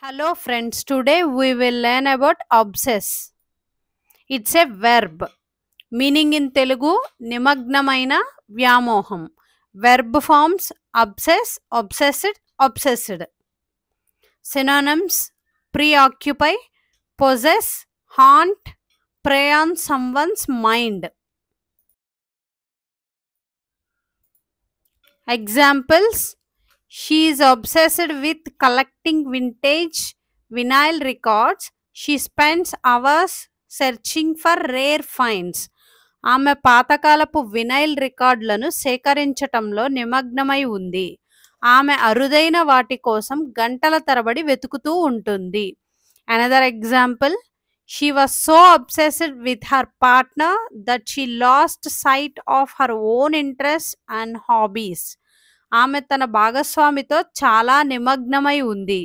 Hello friends, today we will learn about obsess. It's a verb. Meaning in Telugu, nimagnamaina vyamoham. Verb forms obsess, obsessed, obsessed. Synonyms: preoccupy, possess, haunt, prey on someone's mind. Examples: she is obsessed with collecting vintage vinyl records. She spends hours searching for rare finds. ఆమె పాతకాలపు vinyl రికార్డులను సేకరించటంలో నిమగ్నమై ఉంది. ఆమె అరుదైన వాటి కోసం గంటల తరబడి వెతుకుతూ ఉంటుంది. Another example: she was so obsessed with her partner that she lost sight of her own interests and hobbies. ఆమె తన భాగస్వామితో చాలా నిమగ్నమై ఉంది.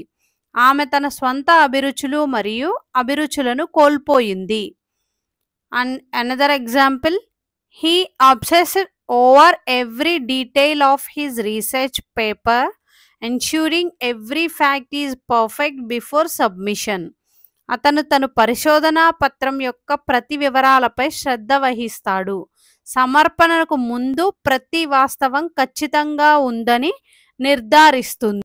ఆమె తన స్వంత అభిరుచులు మరియు అభిరుచులను కోల్పోయింది. Another example: he obsessed over every detail of his research paper, ensuring every fact is perfect before submission. అతను తన పరిశోధనా పత్రం యొక్క ప్రతి వివరాలపై శ్రద్ధ వహిస్తాడు. సమర్పణకు ముందు ప్రతి వాస్తవం ఖచ్చితంగా ఉందని నిర్ధారిస్తుంది.